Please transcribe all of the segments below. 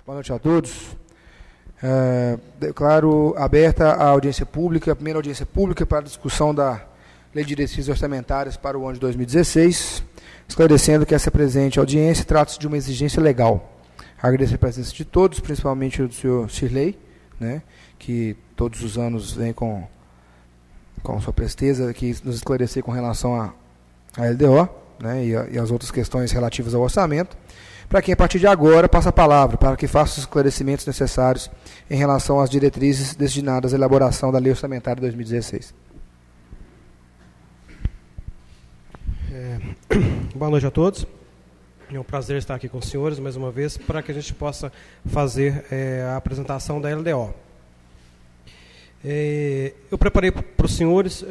Boa noite a todos. Declaro aberta a audiência pública, a primeira audiência pública para a discussão da Lei de Diretrizes Orçamentárias para o ano de 2016, esclarecendo que essa presente audiência trata-se de uma exigência legal. Agradeço a presença de todos, principalmente do senhor Shirley, né, que todos os anos vem com sua presteza aqui nos esclarecer com relação à LDO, né, e as outras questões relativas ao orçamento, para quem, a partir de agora, passa a palavra, para que faça os esclarecimentos necessários em relação às diretrizes destinadas à elaboração da Lei Orçamentária de 2016. Boa noite a todos. É um prazer estar aqui com os senhores, mais uma vez, para que a gente possa fazer a apresentação da LDO. Eu preparei para os senhores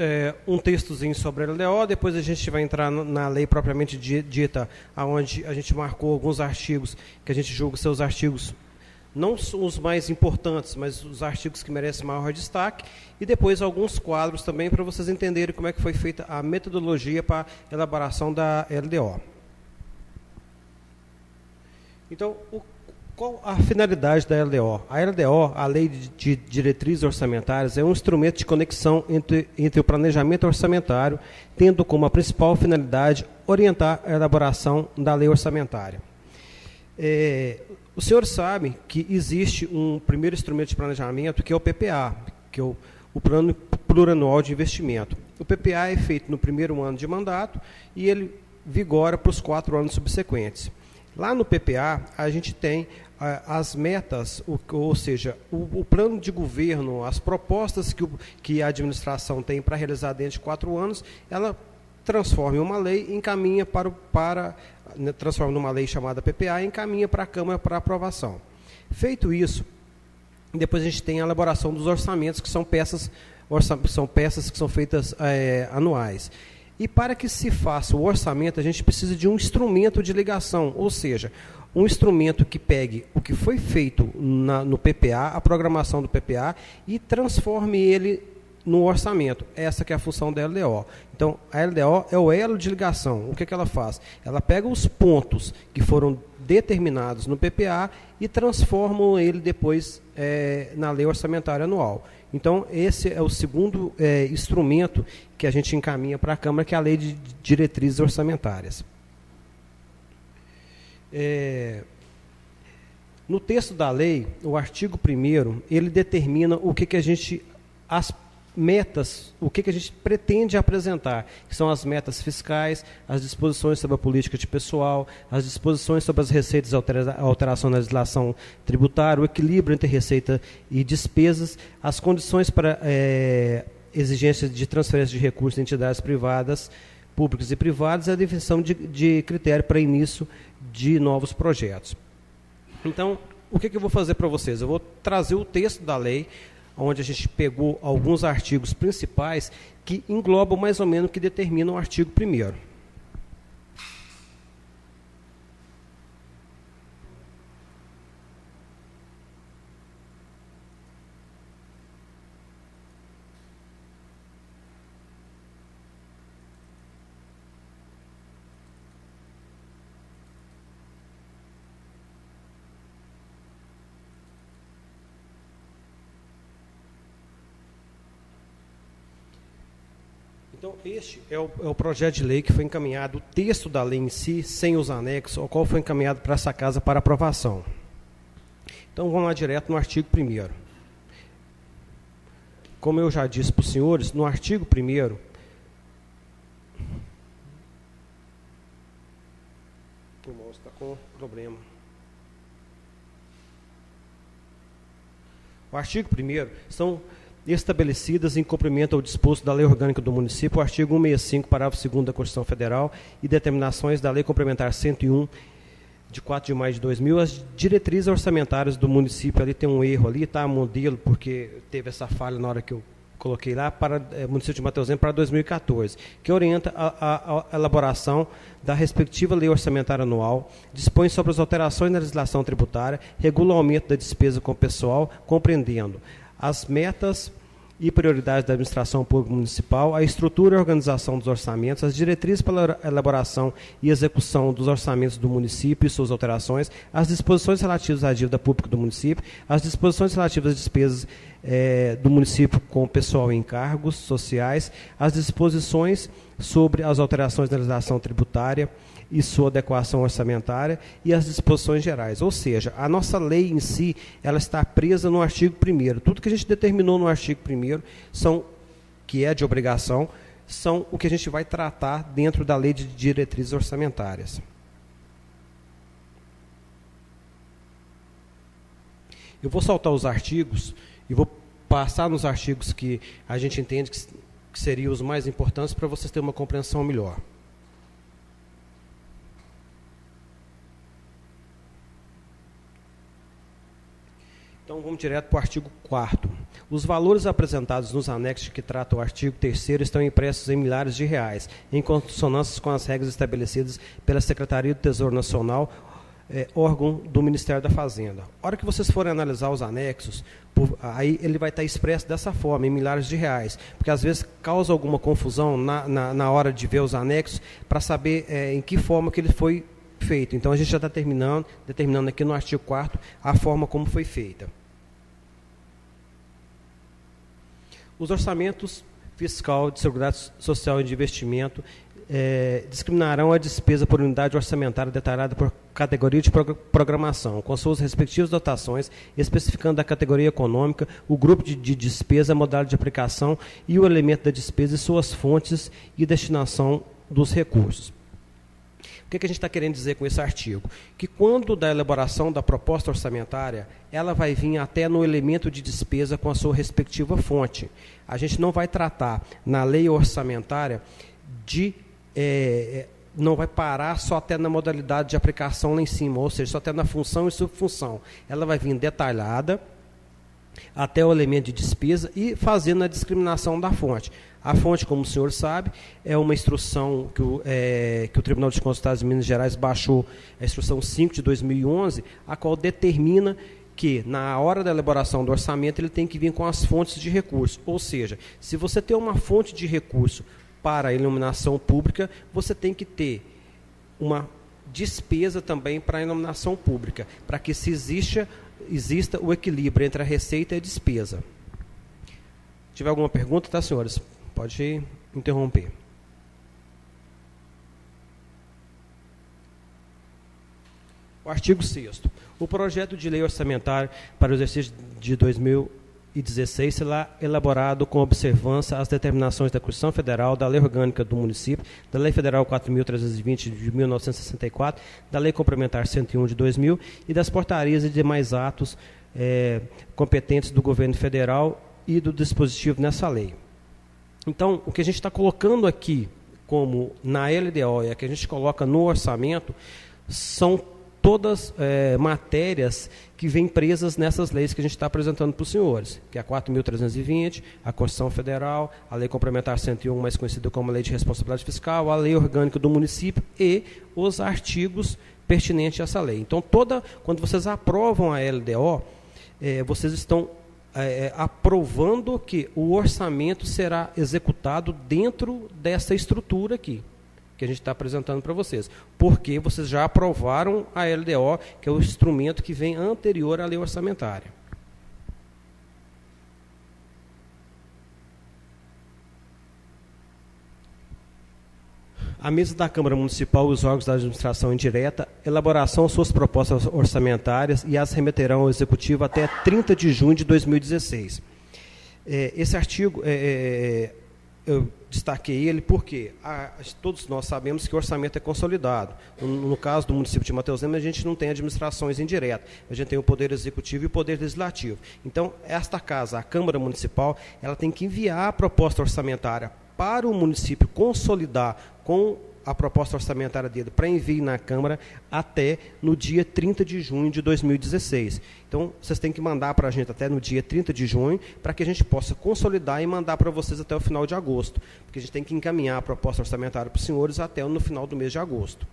um textozinho sobre a LDO, depois a gente vai entrar na lei propriamente dita, onde a gente marcou alguns artigos, que a gente julga ser os artigos, não os mais importantes, mas os artigos que merecem maior destaque, e depois alguns quadros também, para vocês entenderem como é que foi feita a metodologia para a elaboração da LDO. Então, qual a finalidade da LDO? A LDO, a Lei de Diretrizes Orçamentárias, é um instrumento de conexão entre o planejamento orçamentário, tendo como a principal finalidade orientar a elaboração da lei orçamentária. Os senhores sabem que existe um primeiro instrumento de planejamento, que é o PPA, que é o Plano Plurianual de Investimento. O PPA é feito no primeiro ano de mandato e ele vigora para os 4 anos subsequentes. Lá no PPA, a gente tem as metas, ou seja, o plano de governo, as propostas que a administração tem para realizar dentro de 4 anos, ela transforma em uma lei e encaminha transforma numa lei chamada PPA e encaminha para a Câmara para aprovação. Feito isso, depois a gente tem a elaboração dos orçamentos, que são peças que são feitas anuais. E para que se faça o orçamento, a gente precisa de um instrumento de ligação, ou seja, um instrumento que pegue o que foi feito no PPA, a programação do PPA, e transforme ele no orçamento. Essa que é a função da LDO. Então, a LDO é o elo de ligação. O que ela faz? Ela pega os pontos que foram determinados no PPA e transforma ele depois na lei orçamentária anual. Então, esse é o segundo instrumento que a gente encaminha para a Câmara, que é a Lei de Diretrizes Orçamentárias. No texto da lei, o artigo 1º, ele determina as metas, o que a gente pretende apresentar, que são as metas fiscais, as disposições sobre a política de pessoal, as disposições sobre as receitas e alteração na legislação tributária, o equilíbrio entre receita e despesas, as condições para exigências de transferência de recursos de entidades privadas, públicas e privadas, e a definição de critério para início de novos projetos. Então, o que eu vou fazer para vocês? Eu vou trazer o texto da lei, onde a gente pegou alguns artigos principais que englobam mais ou menos o que determina o artigo 1º. Então, este é o projeto de lei que foi encaminhado, o texto da lei em si, sem os anexos, ao qual foi encaminhado para essa casa para aprovação. Então, vamos lá direto no artigo 1º. Como eu já disse para os senhores, no artigo 1º, o mouse está com problema. O artigo 1º são estabelecidas em cumprimento ao disposto da Lei Orgânica do Município, o artigo 165, parágrafo 2º da Constituição Federal e determinações da Lei Complementar 101, de 4 de maio de 2000, as diretrizes orçamentárias do município. Ali tem um erro ali, tá? Modelo, porque teve essa falha na hora que eu coloquei lá, para o município de Mateusino para 2014, que orienta a elaboração da respectiva lei orçamentária anual, dispõe sobre as alterações na legislação tributária, regula o aumento da despesa com o pessoal, compreendendo as metas e prioridades da administração pública municipal, a estrutura e organização dos orçamentos, as diretrizes para a elaboração e execução dos orçamentos do município e suas alterações, as disposições relativas à dívida pública do município, as disposições relativas às despesas do município com pessoal e encargos sociais, as disposições sobre as alterações da legislação tributária e sua adequação orçamentária e as disposições gerais. Ou seja, a nossa lei em si, ela está presa no artigo 1º. Tudo que a gente determinou no artigo 1º, que é de obrigação, são o que a gente vai tratar dentro da lei de diretrizes orçamentárias. Eu vou soltar os artigos e vou passar nos artigos que a gente entende que seriam os mais importantes para vocês terem uma compreensão melhor. Então, vamos direto para o artigo 4º. Os valores apresentados nos anexos que tratam o artigo 3º estão impressos em milhares de reais, em consonância com as regras estabelecidas pela Secretaria do Tesouro Nacional, órgão do Ministério da Fazenda. A hora que vocês forem analisar os anexos, aí ele vai estar expresso dessa forma, em milhares de reais, porque às vezes causa alguma confusão na hora de ver os anexos, para saber em que forma que ele foi feito. Então, a gente já está determinando aqui no artigo 4º a forma como foi feita. Os orçamentos fiscal de seguridade social e de investimento discriminarão a despesa por unidade orçamentária detalhada por categoria de programação, com suas respectivas dotações, especificando a categoria econômica, o grupo de despesa, a modalidade de aplicação e o elemento da despesa e suas fontes e destinação dos recursos. O que a gente está querendo dizer com esse artigo? Que quando da elaboração da proposta orçamentária, ela vai vir até no elemento de despesa com a sua respectiva fonte. A gente não vai tratar na lei orçamentária não vai parar só até na modalidade de aplicação lá em cima, ou seja, só até na função e subfunção. Ela vai vir detalhada até o elemento de despesa e fazendo a discriminação da fonte. A fonte, como o senhor sabe, é uma instrução que o Tribunal de Contas do Estado de Minas Gerais baixou, a instrução 5 de 2011, a qual determina que, na hora da elaboração do orçamento, ele tem que vir com as fontes de recurso. Ou seja, se você tem uma fonte de recurso para a iluminação pública, você tem que ter uma despesa também para a iluminação pública, para que exista o equilíbrio entre a receita e a despesa. Se tiver alguma pergunta, tá, senhores? Pode interromper. O artigo 6º. O projeto de lei orçamentária para o exercício de 2016 será elaborado com observância às determinações da Constituição Federal, da Lei Orgânica do Município, da Lei Federal 4.320 de 1964, da Lei Complementar 101 de 2000 e das portarias e demais atos competentes do Governo Federal e do dispositivo nessa lei. Então, o que a gente está colocando aqui, como na LDO, e a que a gente coloca no orçamento, são todas matérias que vêm presas nessas leis que a gente está apresentando para os senhores, que é a 4.320, a Constituição Federal, a Lei Complementar 101, mais conhecida como a Lei de Responsabilidade Fiscal, a Lei Orgânica do Município e os artigos pertinentes a essa lei. Então, quando vocês aprovam a LDO, vocês estão aprovando que o orçamento será executado dentro dessa estrutura aqui, que a gente está apresentando para vocês, porque vocês já aprovaram a LDO, que é o instrumento que vem anterior à lei orçamentária. A mesa da Câmara Municipal e os órgãos da administração indireta elaborarão suas propostas orçamentárias e as remeterão ao Executivo até 30 de junho de 2016. Esse artigo, eu destaquei ele porque todos nós sabemos que o orçamento é consolidado. No caso do município de Mateus Lema, a gente não tem administrações indiretas, a gente tem o Poder Executivo e o Poder Legislativo. Então, esta casa, a Câmara Municipal, ela tem que enviar a proposta orçamentária para o município consolidar com a proposta orçamentária dele para envio na Câmara até no dia 30 de junho de 2016. Então, vocês têm que mandar para a gente até no dia 30 de junho, para que a gente possa consolidar e mandar para vocês até o final de agosto, porque a gente tem que encaminhar a proposta orçamentária para os senhores até no final do mês de agosto.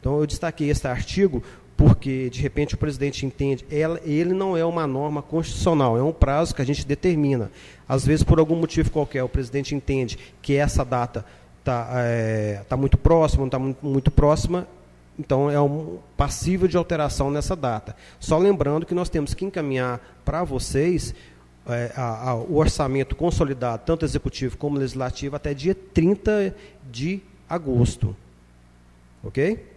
Então, eu destaquei esse artigo porque, de repente, o presidente entende, ele não é uma norma constitucional, é um prazo que a gente determina. Às vezes, por algum motivo qualquer, o presidente entende que essa data está muito próxima, não está muito próxima, então é passível de alteração nessa data. Só lembrando que nós temos que encaminhar para vocês o orçamento consolidado, tanto executivo como legislativo, até dia 30 de agosto. Ok?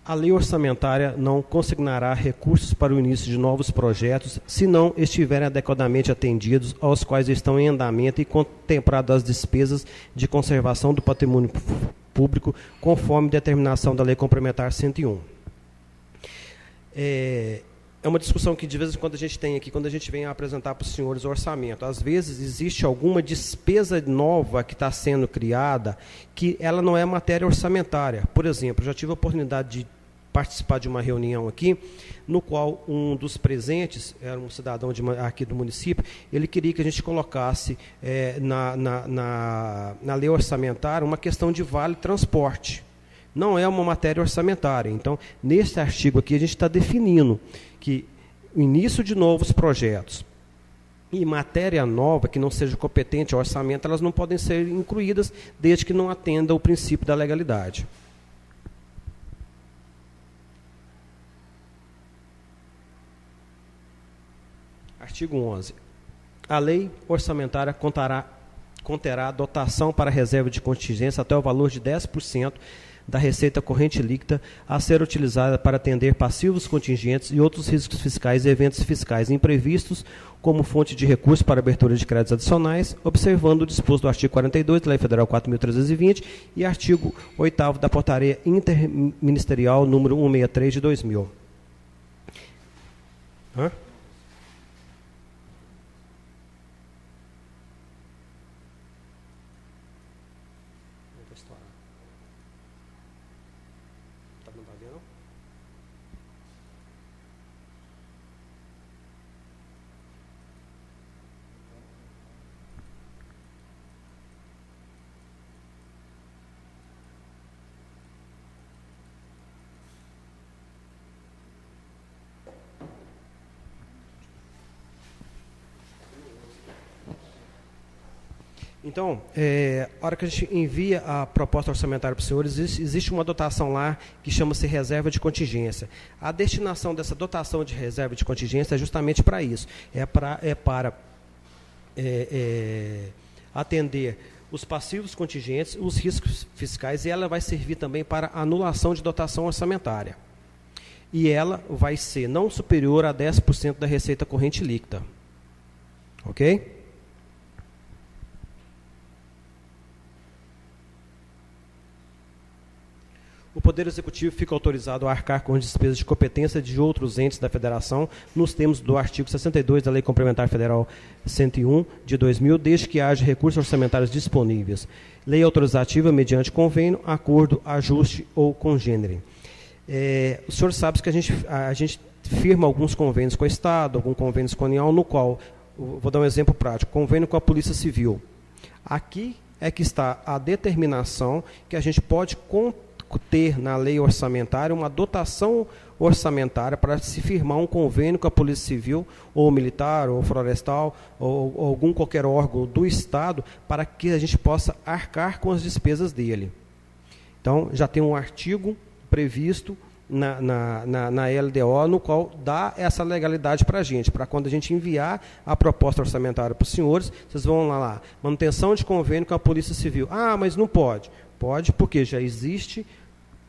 A lei orçamentária não consignará recursos para o início de novos projetos se não estiverem adequadamente atendidos aos quais estão em andamento e contempladas as despesas de conservação do patrimônio público, conforme determinação da Lei Complementar 101. É uma discussão que, de vez em quando, a gente tem aqui, quando a gente vem apresentar para os senhores o orçamento. Às vezes, existe alguma despesa nova que está sendo criada, que ela não é matéria orçamentária. Por exemplo, eu já tive a oportunidade de participar de uma reunião aqui, no qual um dos presentes, era um cidadão aqui do município, ele queria que a gente colocasse na lei orçamentária uma questão de vale transporte. Não é uma matéria orçamentária. Então, nesse artigo aqui, a gente está definindo que o início de novos projetos e matéria nova que não seja competente ao orçamento, elas não podem ser incluídas desde que não atenda ao princípio da legalidade. Artigo 11. A lei orçamentária conterá dotação para reserva de contingência até o valor de 10% da receita corrente líquida a ser utilizada para atender passivos contingentes e outros riscos fiscais e eventos fiscais imprevistos como fonte de recursos para abertura de créditos adicionais, observando o disposto do artigo 42 da Lei Federal 4.320 e artigo 8º da Portaria Interministerial número 163 de 2000. Então, a hora que a gente envia a proposta orçamentária para os senhores, existe uma dotação lá que chama-se reserva de contingência. A destinação dessa dotação de reserva de contingência é justamente para isso. É para atender os passivos contingentes, os riscos fiscais, e ela vai servir também para anulação de dotação orçamentária. E ela vai ser não superior a 10% da receita corrente líquida. Ok? O Poder Executivo fica autorizado a arcar com as despesas de competência de outros entes da Federação, nos termos do artigo 62 da Lei Complementar Federal 101 de 2000, desde que haja recursos orçamentários disponíveis. Lei autorizativa mediante convênio, acordo, ajuste ou congênere. O senhor sabe que a gente firma alguns convênios com o Estado, algum convênio esconial, no qual, vou dar um exemplo prático, convênio com a Polícia Civil. Aqui é que está a determinação que a gente pode ter na lei orçamentária uma dotação orçamentária para se firmar um convênio com a Polícia Civil, ou militar, ou florestal, ou algum qualquer órgão do Estado, para que a gente possa arcar com as despesas dele. Então, já tem um artigo previsto na LDO, no qual dá essa legalidade para a gente, para quando a gente enviar a proposta orçamentária para os senhores, vocês vão lá, manutenção de convênio com a Polícia Civil. Ah, mas não pode. Pode, porque já existe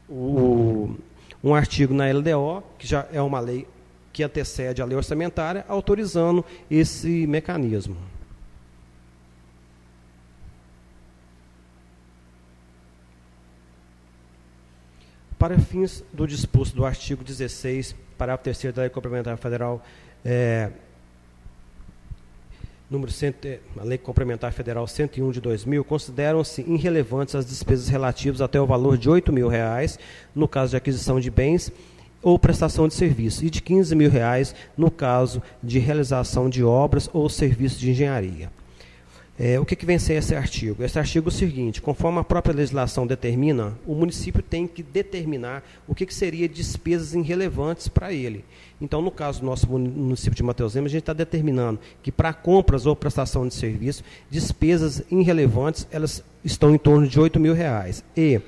um artigo na LDO, que já é uma lei que antecede a lei orçamentária, autorizando esse mecanismo. Para fins do disposto do artigo 16, parágrafo 3º da Lei Complementar Federal, a Lei Complementar Federal 101 de 2000, consideram-se irrelevantes as despesas relativas até o valor de R$ 8.000, no caso de aquisição de bens ou prestação de serviços, e de R$ 15.000, no caso de realização de obras ou serviços de engenharia. O que vem a ser esse artigo? Esse artigo é o seguinte: conforme a própria legislação determina, o município tem que determinar o que seria despesas irrelevantes para ele. Então, no caso do nosso município de Matheus Lemos, a gente está determinando que para compras ou prestação de serviço, despesas irrelevantes, elas estão em torno de R$ 8.000. E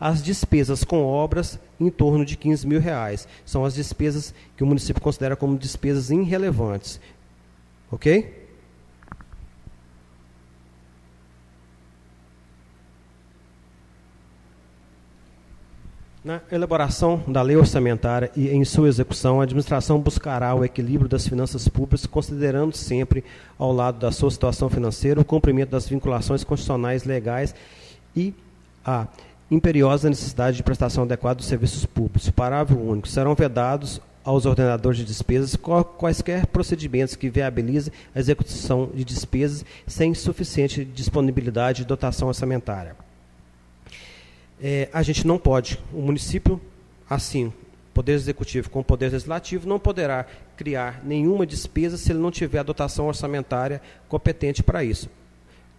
as despesas com obras, em torno de R$ 15.000. São as despesas que o município considera como despesas irrelevantes. Ok? Na elaboração da lei orçamentária e em sua execução, a administração buscará o equilíbrio das finanças públicas, considerando sempre, ao lado da sua situação financeira, o cumprimento das vinculações constitucionais legais e a imperiosa necessidade de prestação adequada dos serviços públicos. Parágrafo único. Serão vedados aos ordenadores de despesas quaisquer procedimentos que viabilizem a execução de despesas sem suficiente disponibilidade de dotação orçamentária. A gente não pode, o município, assim, Poder Executivo com o Poder Legislativo, não poderá criar nenhuma despesa se ele não tiver a dotação orçamentária competente para isso.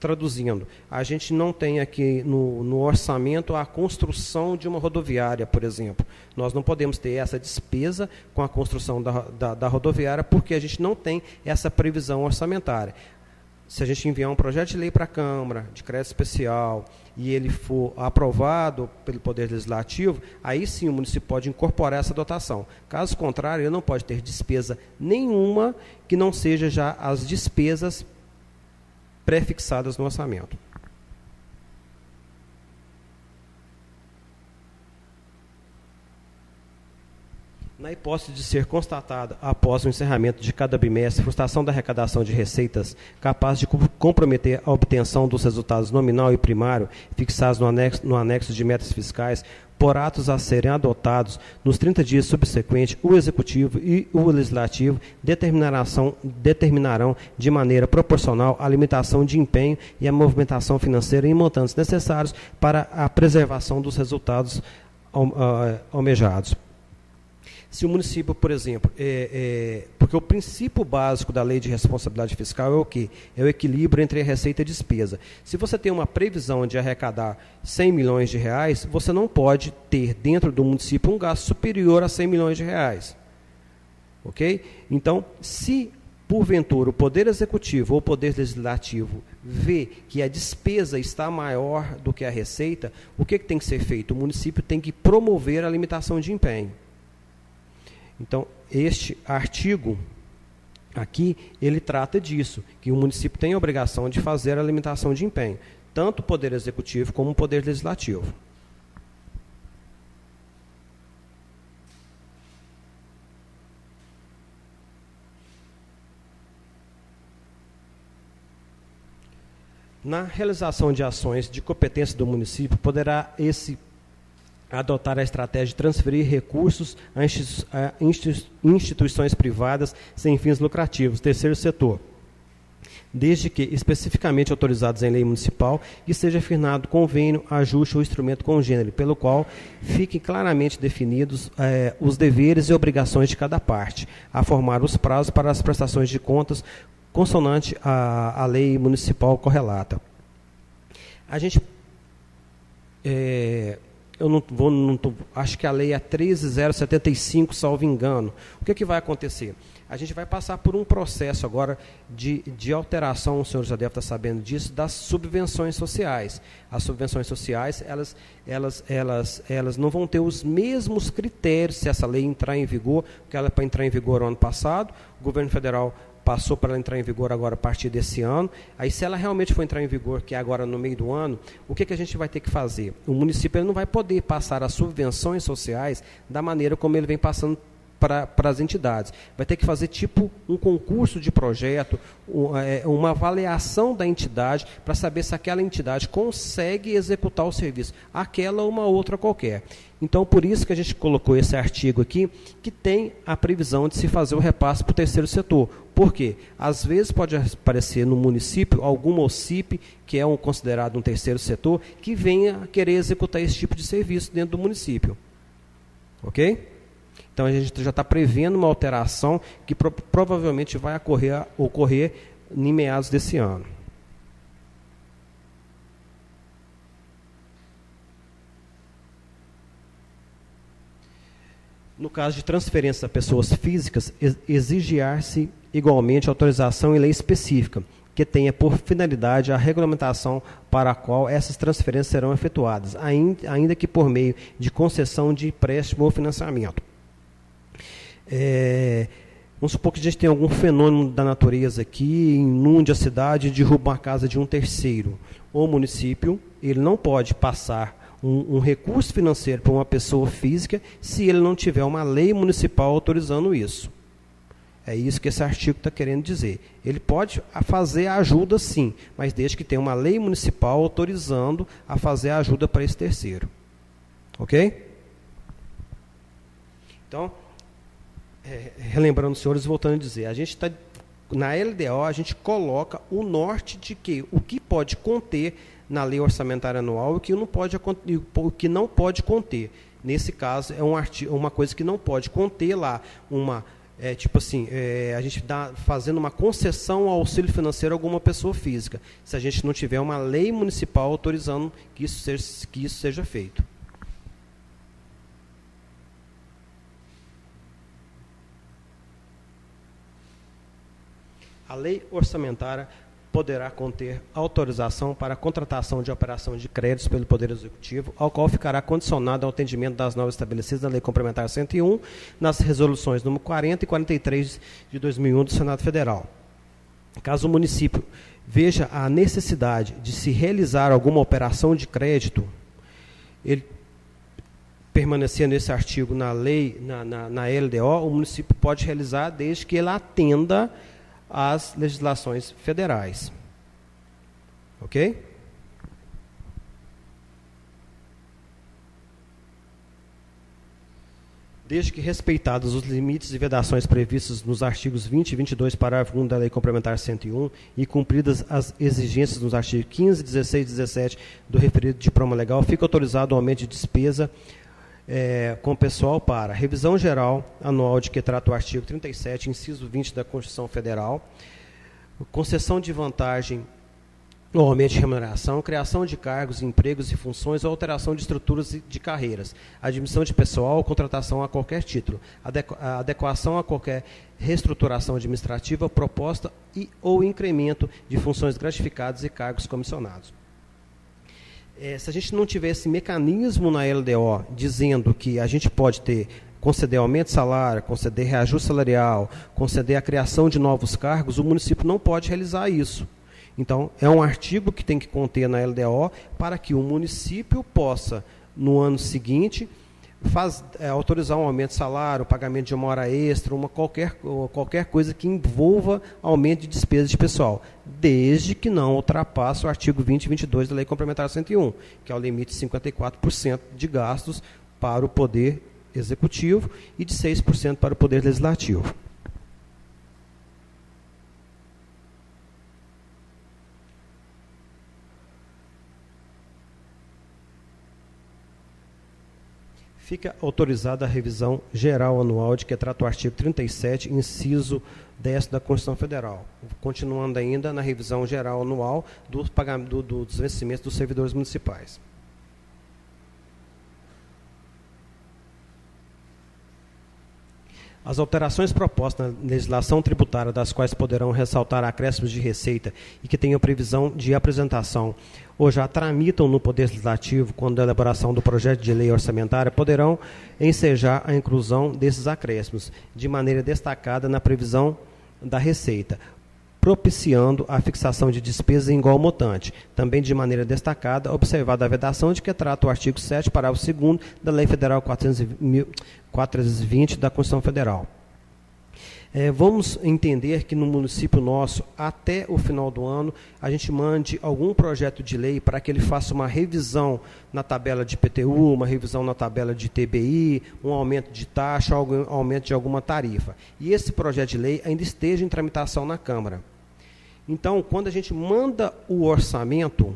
Traduzindo, a gente não tem aqui no orçamento a construção de uma rodoviária, por exemplo. Nós não podemos ter essa despesa com a construção da rodoviária porque a gente não tem essa previsão orçamentária. Se a gente enviar um projeto de lei para a Câmara, de crédito especial, e ele for aprovado pelo Poder Legislativo, aí sim o município pode incorporar essa dotação. Caso contrário, ele não pode ter despesa nenhuma que não seja já as despesas pré-fixadas no orçamento. Na hipótese de ser constatada, após o encerramento de cada bimestre, frustração da arrecadação de receitas capaz de comprometer a obtenção dos resultados nominal e primário fixados no anexo de metas fiscais, por atos a serem adotados nos 30 dias subsequentes, o Executivo e o Legislativo determinarão de maneira proporcional a limitação de empenho e a movimentação financeira em montantes necessários para a preservação dos resultados almejados. Se o município, por exemplo, porque o princípio básico da lei de responsabilidade fiscal é o quê? É o equilíbrio entre a receita e a despesa. Se você tem uma previsão de arrecadar R$100 milhões, você não pode ter dentro do município um gasto superior a R$100 milhões. Ok? Então, se porventura o Poder Executivo ou o Poder Legislativo vê que a despesa está maior do que a receita, o que tem que ser feito? O município tem que promover a limitação de empenho. Então, este artigo aqui, ele trata disso, que o município tem a obrigação de fazer a limitação de empenho, tanto o Poder Executivo como o Poder Legislativo. Na realização de ações de competência do município, poderá adotar a estratégia de transferir recursos a instituições privadas sem fins lucrativos, terceiro setor, desde que especificamente autorizados em lei municipal e seja firmado convênio, ajuste ou instrumento congênere, pelo qual fiquem claramente definidos os deveres e obrigações de cada parte, a formar os prazos para as prestações de contas consonante à lei municipal correlata. A gente... acho que a lei é 13.075, salvo engano. O que vai acontecer? A gente vai passar por um processo agora de alteração, o senhor já deve estar sabendo disso, das subvenções sociais. As subvenções sociais, elas não vão ter os mesmos critérios se essa lei entrar em vigor, porque ela para entrar em vigor no ano passado, o governo federal passou para ela entrar em vigor agora a partir desse ano. Aí, se ela realmente for entrar em vigor, que é agora no meio do ano, o que a gente vai ter que fazer? O município ele não vai poder passar as subvenções sociais da maneira como ele vem passando para as entidades. Vai ter que fazer tipo um concurso de projeto, uma avaliação da entidade para saber se aquela entidade consegue executar o serviço, aquela ou uma outra qualquer. Então, por isso que a gente colocou esse artigo aqui, que tem a previsão de se fazer o repasse para o terceiro setor. Por quê? Às vezes pode aparecer no município alguma OCIP, que é considerado um terceiro setor, que venha querer executar esse tipo de serviço dentro do município. Ok? Então, a gente já está prevendo uma alteração que provavelmente vai ocorrer em meados desse ano. No caso de transferência a pessoas físicas, exigir-se igualmente autorização em lei específica, que tenha por finalidade a regulamentação para a qual essas transferências serão efetuadas, ainda que por meio de concessão de empréstimo ou financiamento. Vamos supor que a gente tem algum fenômeno da natureza aqui, inunde a cidade e derruba uma casa de um terceiro. O município, ele não pode passar um recurso financeiro para uma pessoa física se ele não tiver uma lei municipal autorizando isso. É isso que esse artigo está querendo dizer. Ele pode fazer a ajuda, sim, mas desde que tenha uma lei municipal autorizando a fazer a ajuda para esse terceiro. Ok? Então, relembrando, senhores, voltando a dizer, a gente está, na LDO, a gente coloca o norte de que o que pode conter na lei orçamentária anual e o que não pode conter. Nesse caso, é uma coisa que não pode conter lá a gente está fazendo uma concessão ao auxílio financeiro a alguma pessoa física, se a gente não tiver uma lei municipal autorizando que isso seja feito. A lei orçamentária poderá conter autorização para a contratação de operação de créditos pelo Poder Executivo, ao qual ficará condicionado ao atendimento das normas estabelecidas na Lei Complementar 101, nas resoluções número 40 e 43 de 2001 do Senado Federal. Caso o município veja a necessidade de se realizar alguma operação de crédito, ele permanecer nesse artigo na lei, na LDO, o município pode realizar desde que ele atenda às legislações federais. Ok? Desde que respeitados os limites e vedações previstos nos artigos 20 e 22, parágrafo 1 da Lei Complementar 101 e cumpridas as exigências nos artigos 15, 16 e 17 do referido diploma legal, fica autorizado o aumento de despesa com pessoal para revisão geral anual de que trata o artigo 37, inciso 20 da Constituição Federal, concessão de vantagem ou aumento de remuneração, criação de cargos, empregos e funções ou alteração de estruturas de carreiras, admissão de pessoal ou contratação a qualquer título, adequação a qualquer reestruturação administrativa proposta ou incremento de funções gratificadas e cargos comissionados. Se a gente não tiver esse mecanismo na LDO dizendo que a gente pode conceder aumento de salário, conceder reajuste salarial, conceder a criação de novos cargos, o município não pode realizar isso. Então, é um artigo que tem que conter na LDO para que o município possa, no ano seguinte, autorizar um aumento de salário, pagamento de uma hora extra, qualquer coisa que envolva aumento de despesas de pessoal, desde que não ultrapasse o artigo 20 e 22 da Lei Complementar 101, que é o limite de 54% de gastos para o Poder Executivo e de 6% para o Poder Legislativo. Fica autorizada a revisão geral anual de que trata o artigo 37, inciso 10 da Constituição Federal. Continuando ainda na revisão geral anual dos vencimentos dos servidores municipais. As alterações propostas na legislação tributária, das quais poderão ressaltar acréscimos de receita e que tenham previsão de apresentação ou já tramitam no Poder Legislativo quando a elaboração do projeto de lei orçamentária, poderão ensejar a inclusão desses acréscimos, de maneira destacada na previsão da receita, propiciando a fixação de despesas em igual montante. Também, de maneira destacada, observada a vedação de que trata o artigo 7, parágrafo 2º da Lei Federal 420 da Constituição Federal. Vamos entender que no município nosso, até o final do ano, a gente mande algum projeto de lei para que ele faça uma revisão na tabela de IPTU, uma revisão na tabela de TBI, um aumento de taxa, um aumento de alguma tarifa. E esse projeto de lei ainda esteja em tramitação na Câmara. Então, quando a gente manda o orçamento,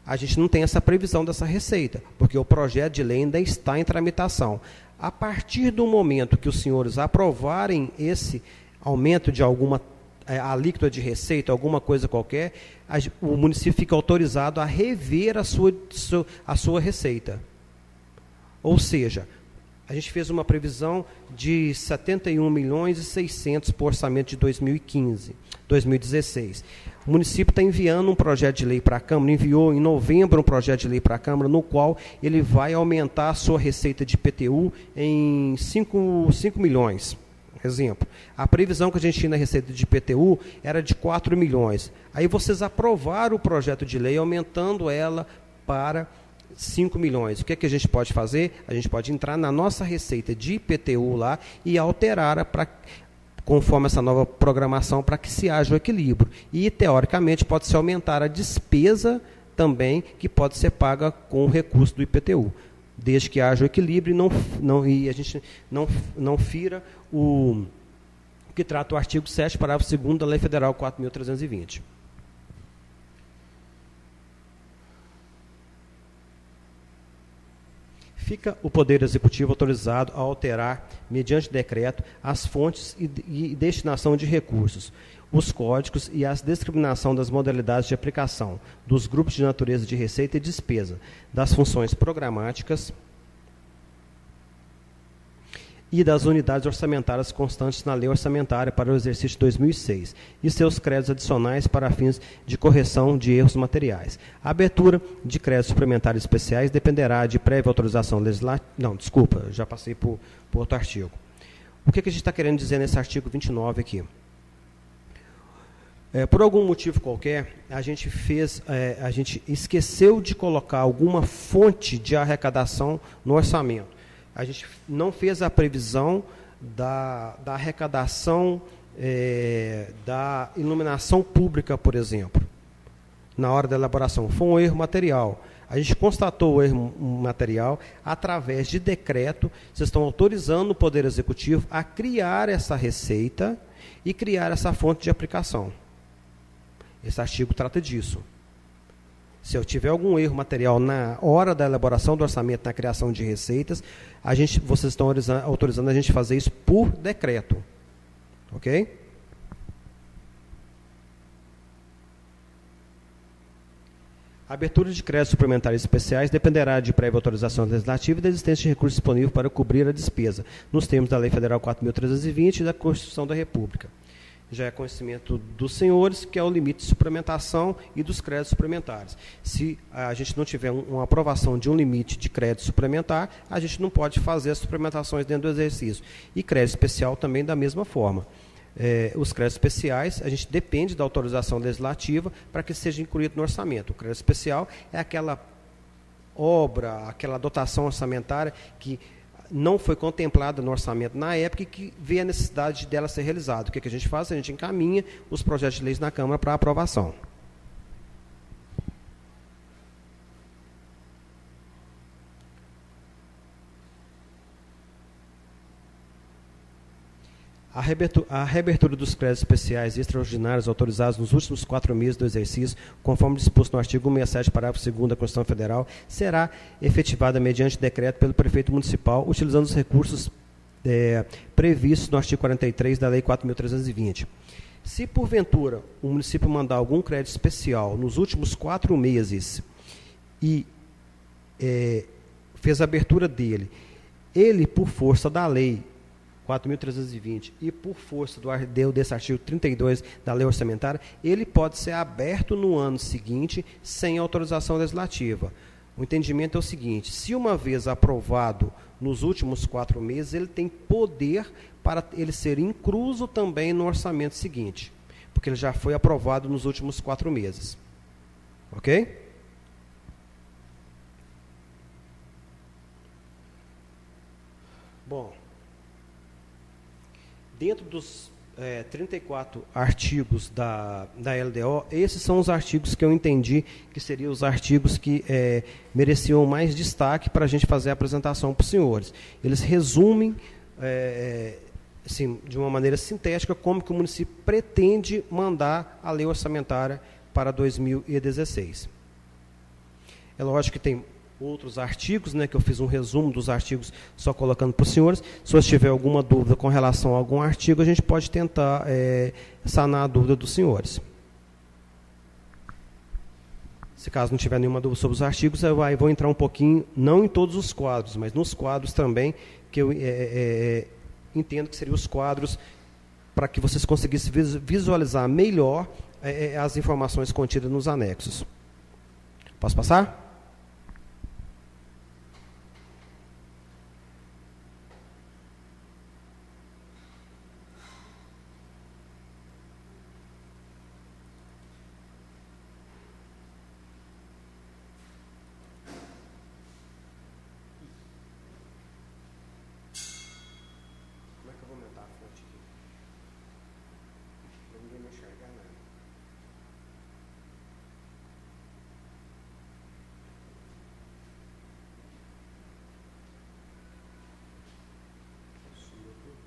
a gente não tem essa previsão dessa receita, porque o projeto de lei ainda está em tramitação. A partir do momento que os senhores aprovarem esse aumento de alguma alíquota de receita, alguma coisa qualquer, o município fica autorizado a rever a sua receita. Ou seja, a gente fez uma previsão de 71.600.000 para o orçamento de 2016. O município está enviando um projeto de lei para a Câmara, enviou em novembro um projeto de lei para a Câmara, no qual ele vai aumentar a sua receita de IPTU em 5 milhões. Exemplo, a previsão que a gente tinha na receita de IPTU era de 4 milhões. Aí vocês aprovaram o projeto de lei, aumentando ela para 5 milhões. O que é que a gente pode fazer? A gente pode entrar na nossa receita de IPTU lá e alterar conforme essa nova programação para que se haja o equilíbrio. E, teoricamente, pode-se aumentar a despesa também, que pode ser paga com o recurso do IPTU, desde que haja o equilíbrio e a gente não fira o que trata o artigo 7º, parágrafo 2º da Lei Federal 4.320. Fica o Poder Executivo autorizado a alterar, mediante decreto, as fontes e destinação de recursos, os códigos e a discriminação das modalidades de aplicação, dos grupos de natureza de receita e despesa, das funções programáticas e das unidades orçamentárias constantes na Lei Orçamentária para o exercício de 2006 e seus créditos adicionais para fins de correção de erros materiais. A abertura de créditos suplementares especiais dependerá de prévia autorização legislativa. Não, desculpa, já passei por outro artigo. O que a gente está querendo dizer nesse artigo 29 aqui? Por algum motivo qualquer, a gente esqueceu de colocar alguma fonte de arrecadação no orçamento. A gente não fez a previsão da arrecadação da iluminação pública, por exemplo, na hora da elaboração. Foi um erro material. A gente constatou o erro material através de decreto. Vocês estão autorizando o Poder Executivo a criar essa receita e criar essa fonte de aplicação. Esse artigo trata disso. Se eu tiver algum erro material na hora da elaboração do orçamento, na criação de receitas, vocês estão autorizando a gente fazer isso por decreto. Ok? A abertura de créditos suplementares especiais dependerá de prévia autorização legislativa e da existência de recursos disponíveis para cobrir a despesa, nos termos da Lei Federal 4.320 e da Constituição da República. Já é conhecimento dos senhores, que é o limite de suplementação e dos créditos suplementares. Se a gente não tiver uma aprovação de um limite de crédito suplementar, a gente não pode fazer as suplementações dentro do exercício. E crédito especial também da mesma forma. Os créditos especiais, a gente depende da autorização legislativa para que seja incluído no orçamento. O crédito especial é aquela obra, aquela dotação orçamentária que não foi contemplada no orçamento na época e que vê a necessidade dela ser realizada. O que a gente faz? A gente encaminha os projetos de leis na Câmara para aprovação. A reabertura dos créditos especiais e extraordinários autorizados nos últimos 4 meses do exercício, conforme disposto no artigo 167, parágrafo 2º da Constituição Federal, será efetivada mediante decreto pelo prefeito municipal, utilizando os recursos previstos no artigo 43 da Lei 4.320. Se, porventura, o município mandar algum crédito especial nos últimos 4 meses e fez a abertura dele, ele, por força da lei 4.320 e por força desse artigo 32 da Lei Orçamentária, ele pode ser aberto no ano seguinte sem autorização legislativa. O entendimento é o seguinte: se uma vez aprovado nos últimos 4 meses, ele tem poder para ele ser incluso também no orçamento seguinte, porque ele já foi aprovado nos últimos 4 meses. Ok? Bom, dentro dos 34 artigos da LDO, esses são os artigos que eu entendi que seriam os artigos que mereciam mais destaque para a gente fazer a apresentação para os senhores. Eles resumem, assim, de uma maneira sintética, como que o município pretende mandar a lei orçamentária para 2016. É lógico que tem outros artigos, que eu fiz um resumo dos artigos só colocando para os senhores. Se você tiver alguma dúvida com relação a algum artigo, a gente pode tentar sanar a dúvida dos senhores. Se caso não tiver nenhuma dúvida sobre os artigos, eu vou entrar um pouquinho, não em todos os quadros, mas nos quadros também, que eu entendo que seriam os quadros para que vocês conseguissem visualizar melhor as informações contidas nos anexos. Posso passar? Como é que eu vou aumentar a fonte aqui? Para ninguém não enxergar nada. Sumiu tudo.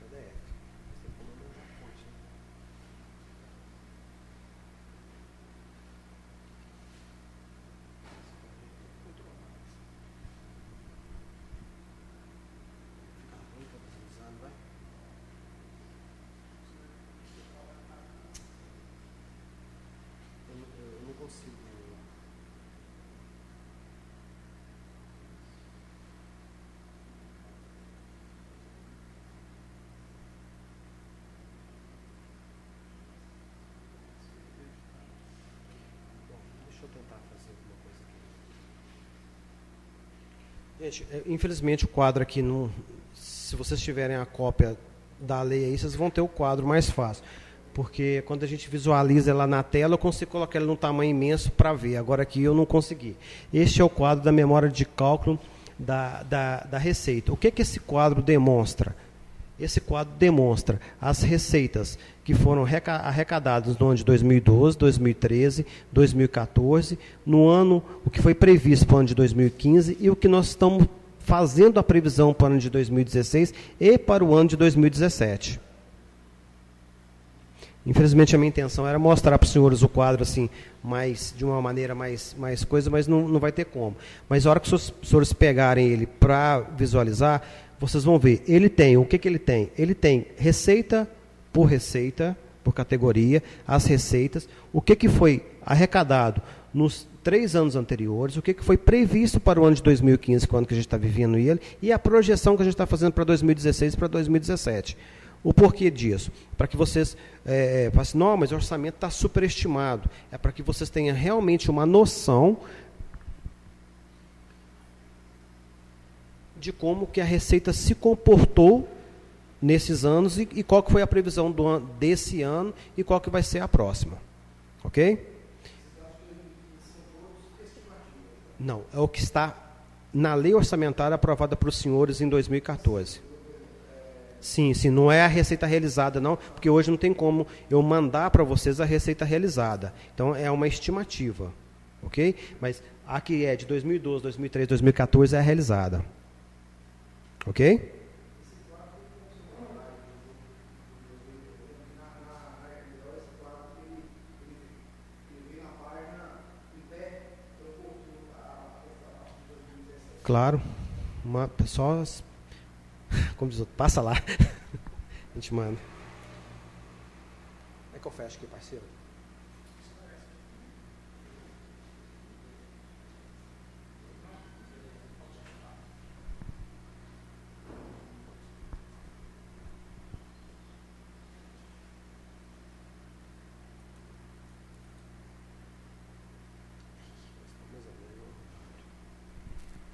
PDF. Você tem como aumentar a fonte, né? Fica ruim para você usar, vai? Eu não consigo. Bom, deixa eu tentar fazer alguma coisa aqui. Gente, infelizmente o quadro aqui não. Se vocês tiverem a cópia da lei aí, vocês vão ter o quadro mais fácil. Porque quando a gente visualiza ela na tela, eu consigo colocar ela num tamanho imenso para ver. Agora aqui eu não consegui. Este é o quadro da memória de cálculo da receita. O que esse quadro demonstra? Esse quadro demonstra as receitas que foram arrecadadas no ano de 2012, 2013, 2014, no ano, o que foi previsto para o ano de 2015 e o que nós estamos fazendo a previsão para o ano de 2016 e para o ano de 2017. Infelizmente, a minha intenção era mostrar para os senhores o quadro assim, de uma maneira mais coisa, mas não vai ter como. Mas a hora que os senhores pegarem ele para visualizar, vocês vão ver. Ele tem, o que ele tem? Ele tem receita, por categoria, as receitas, o que foi arrecadado nos 3 anos anteriores, o que foi previsto para o ano de 2015, que é o ano que a gente está vivendo ele, e a projeção que a gente está fazendo para 2016 e para 2017. O porquê disso? Para que vocês falem assim, não, mas o orçamento está superestimado. É para que vocês tenham realmente uma noção de como que a Receita se comportou nesses anos e qual que foi a previsão desse ano e qual que vai ser a próxima. Ok? Não, é o que está na lei orçamentária aprovada para os senhores em 2014. Sim, não é a receita realizada, não, porque hoje não tem como eu mandar para vocês a receita realizada. Então, é uma estimativa, ok? Mas a que é de 2012, 2013, 2014 é a realizada. Ok? Claro. Só... Como diz o outro, passa lá. A gente manda. É que eu fecho aqui, parceiro.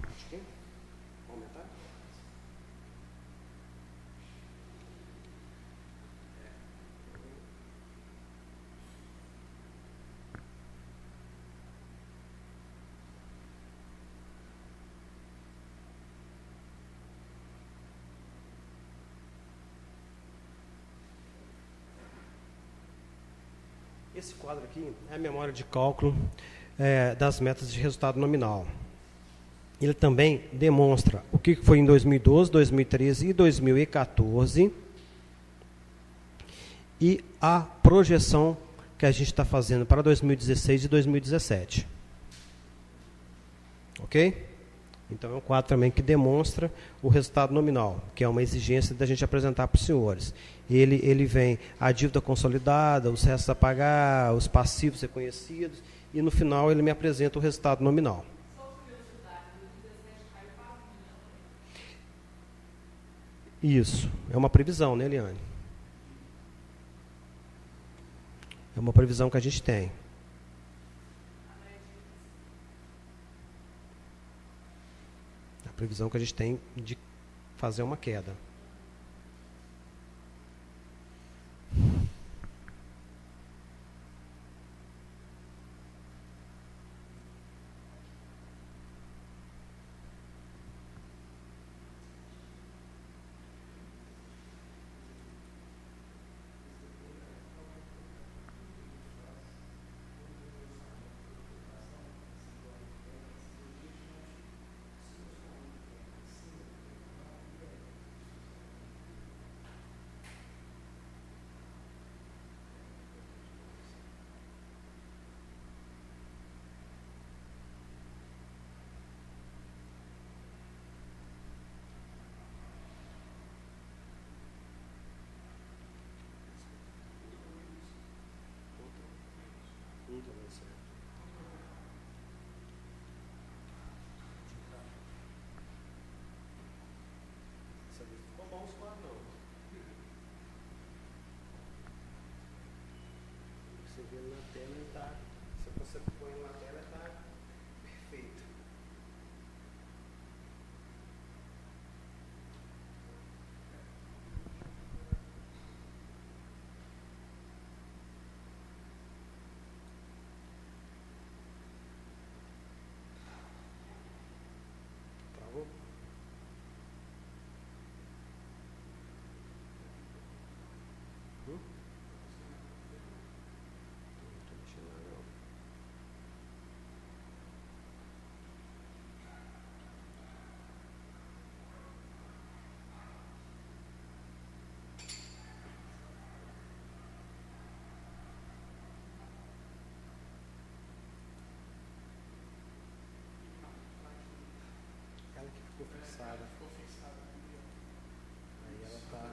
Acho que vou aumentar. Esse quadro aqui é a memória de cálculo das metas de resultado nominal. Ele também demonstra o que foi em 2012, 2013 e 2014 e a projeção que a gente está fazendo para 2016 e 2017. Ok? Então, é um quadro também que demonstra o resultado nominal, que é uma exigência da gente apresentar para os senhores. Ele vem a dívida consolidada, os restos a pagar, os passivos reconhecidos e no final ele me apresenta o resultado nominal. Isso, é uma previsão, né, Eliane? É uma previsão que a gente tem. A previsão que a gente tem de fazer uma queda. Você vê na tela, ele tá, se você põe na tela, está perfeito. Travou? Ela que ficou fixada. Aí ela tá.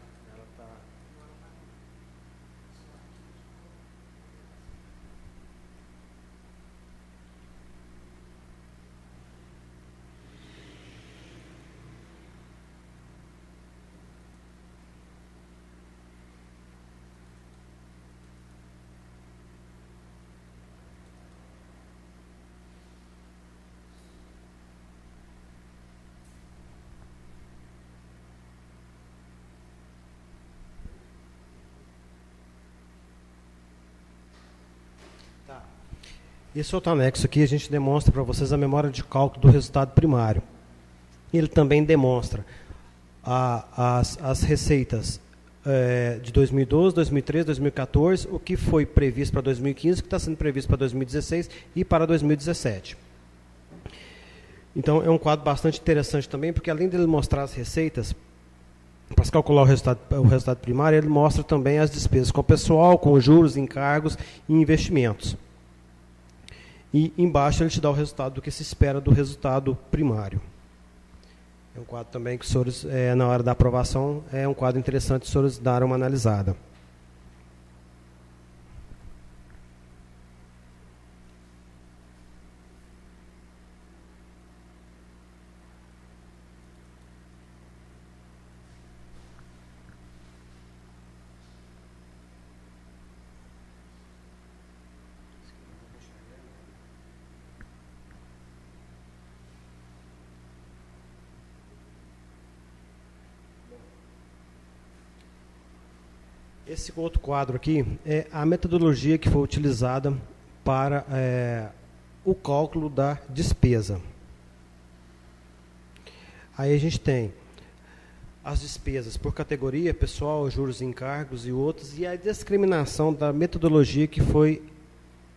Tá. Esse outro anexo aqui, a gente demonstra para vocês a memória de cálculo do resultado primário. Ele também demonstra as receitas de 2012, 2013, 2014, o que foi previsto para 2015, o que está sendo previsto para 2016 e para 2017. Então, é um quadro bastante interessante também, porque além dele mostrar as receitas, para se calcular o resultado primário, ele mostra também as despesas com o pessoal, com juros, encargos e investimentos. E embaixo ele te dá o resultado do que se espera do resultado primário. É um quadro também que os senhores, na hora da aprovação, é um quadro interessante os senhores darem uma analisada. Esse outro quadro aqui é a metodologia que foi utilizada para o cálculo da despesa. Aí a gente tem as despesas por categoria, pessoal, juros e encargos e outros, e a discriminação da metodologia que foi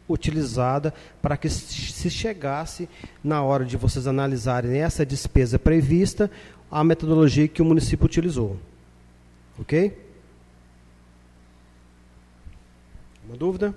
utilizada para que se chegasse, na hora de vocês analisarem essa despesa prevista, a metodologia que o município utilizou. Ok? Uma dúvida?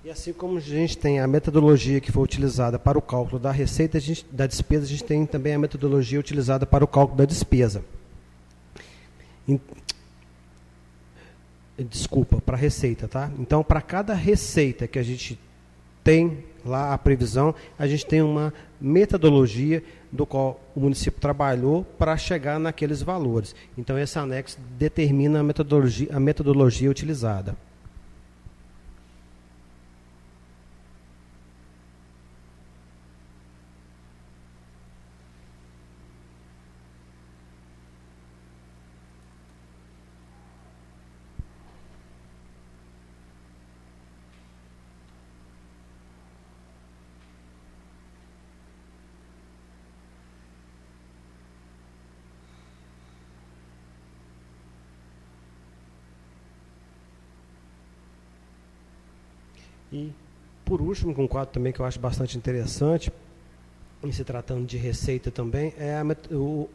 E assim como a gente tem a metodologia que foi utilizada para o cálculo da receita, da despesa, a gente tem também a metodologia utilizada para o cálculo da despesa. Desculpa, para a receita, tá? Então, para cada receita que a gente tem lá a previsão, a gente tem uma metodologia do qual o município trabalhou para chegar naqueles valores. Então, esse anexo determina a metodologia utilizada. E, por último, um quadro também que eu acho bastante interessante, em se tratando de receita também, é o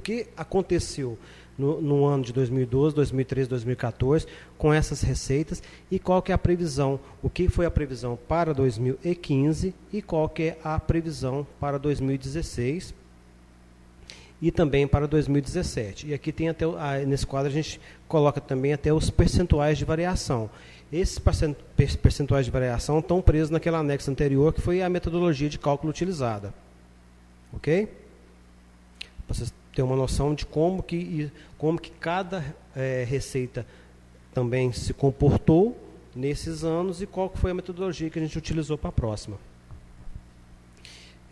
que aconteceu no ano de 2012, 2013, 2014, com essas receitas, e qual que é a previsão, o que foi a previsão para 2015 e qual que é a previsão para 2016 e também para 2017. E aqui tem até, nesse quadro a gente coloca também até os percentuais de variação. Esses percentuais de variação estão presos naquele anexo anterior, que foi a metodologia de cálculo utilizada. Ok? Para vocês terem uma noção de como que cada receita também se comportou nesses anos e qual que foi a metodologia que a gente utilizou para a próxima.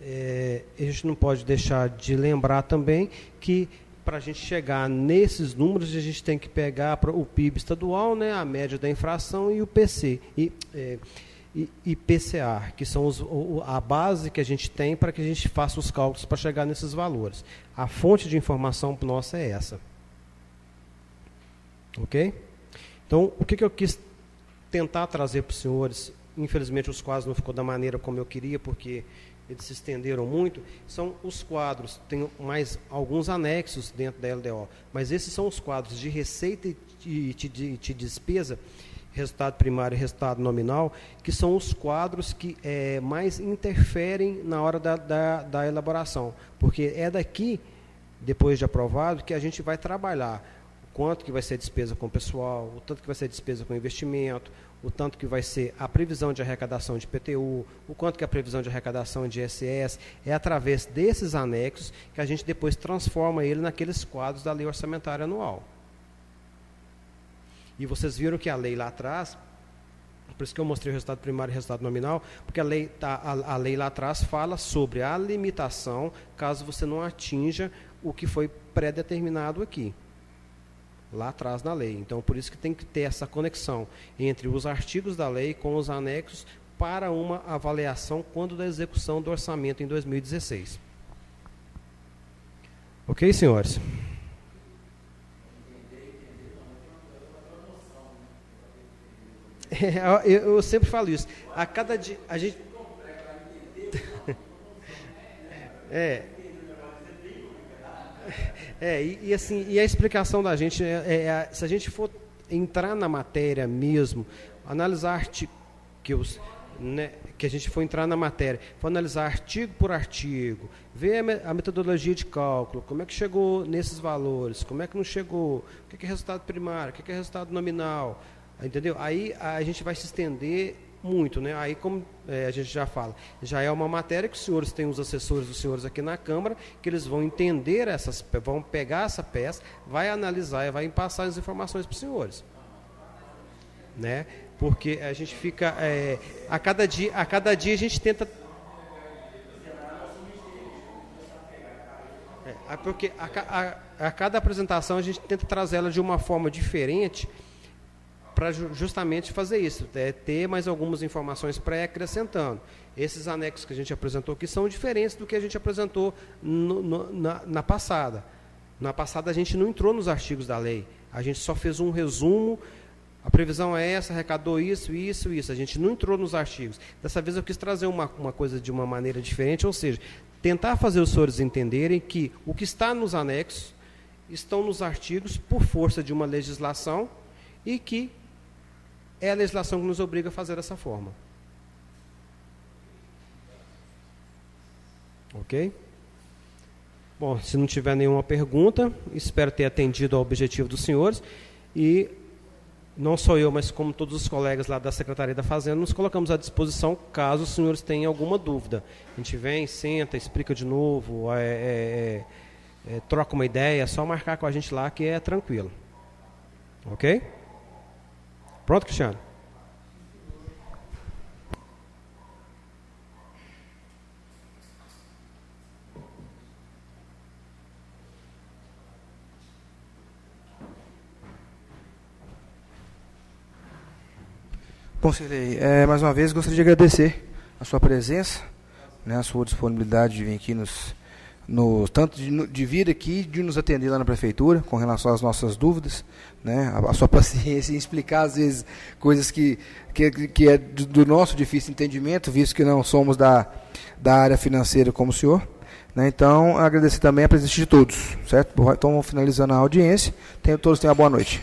A gente não pode deixar de lembrar também que para a gente chegar nesses números, a gente tem que pegar o PIB estadual, né, a média da inflação e o PC, e PCA, que são a base que a gente tem para que a gente faça os cálculos para chegar nesses valores. A fonte de informação nossa é essa. Ok? Então, o que eu quis tentar trazer para os senhores, infelizmente os quadros não ficou da maneira como eu queria, porque eles se estenderam muito, são os quadros, tem mais alguns anexos dentro da LDO, mas esses são os quadros de receita e de despesa, resultado primário e resultado nominal, que são os quadros que mais interferem na hora da elaboração, porque é daqui, depois de aprovado, que a gente vai trabalhar o quanto que vai ser despesa com pessoal, o tanto que vai ser despesa com investimento, o tanto que vai ser a previsão de arrecadação de IPTU, o quanto que é a previsão de arrecadação de ISS, é através desses anexos que a gente depois transforma ele naqueles quadros da lei orçamentária anual. E vocês viram que a lei lá atrás, por isso que eu mostrei o resultado primário e o resultado nominal, porque a lei lá atrás fala sobre a limitação caso você não atinja o que foi pré-determinado aqui, lá atrás na lei. Então, por isso que tem que ter essa conexão entre os artigos da lei com os anexos para uma avaliação quando da execução do orçamento em 2016. Ok, senhores? Eu sempre falo isso. A cada dia a gente assim, e a explicação da gente se a gente for entrar na matéria mesmo, analisar artigos, né, que a gente for entrar na matéria, for analisar artigo por artigo, ver a metodologia de cálculo, como é que chegou nesses valores, como é que não chegou, o que é resultado primário, o que é resultado nominal, entendeu? Aí a gente vai se estender muito, né? Aí, como a gente já fala, já é uma matéria que os senhores têm os assessores dos senhores aqui na Câmara, que eles vão entender vão pegar essa peça, vai analisar e vai passar as informações para os senhores, né? Porque a gente fica a cada dia a gente tenta porque a cada apresentação a gente tenta trazer ela de uma forma diferente, para justamente fazer isso, ter mais algumas informações pré-acrescentando. Esses anexos que a gente apresentou aqui são diferentes do que a gente apresentou na passada. Na passada a gente não entrou nos artigos da lei, a gente só fez um resumo, a previsão é essa, arrecadou isso, a gente não entrou nos artigos. Dessa vez eu quis trazer uma coisa de uma maneira diferente, ou seja, tentar fazer os senhores entenderem que o que está nos anexos estão nos artigos por força de uma legislação e que é a legislação que nos obriga a fazer dessa forma. Ok? Bom, se não tiver nenhuma pergunta, espero ter atendido ao objetivo dos senhores. E não só eu, mas como todos os colegas lá da Secretaria da Fazenda, nos colocamos à disposição caso os senhores tenham alguma dúvida. A gente vem, senta, explica de novo, troca uma ideia, é só marcar com a gente lá que é tranquilo. Ok? Pronto, Cristiano? Bom, Cirlei, mais uma vez gostaria de agradecer a sua presença, né, a sua disponibilidade de vir aqui tanto de vir aqui, de nos atender lá na prefeitura com relação às nossas dúvidas, né, a sua paciência em explicar às vezes coisas que é do nosso difícil entendimento, visto que não somos da área financeira como o senhor. Né, então, agradecer também a presença de todos, certo? Então, finalizando a audiência, todos tenham uma boa noite.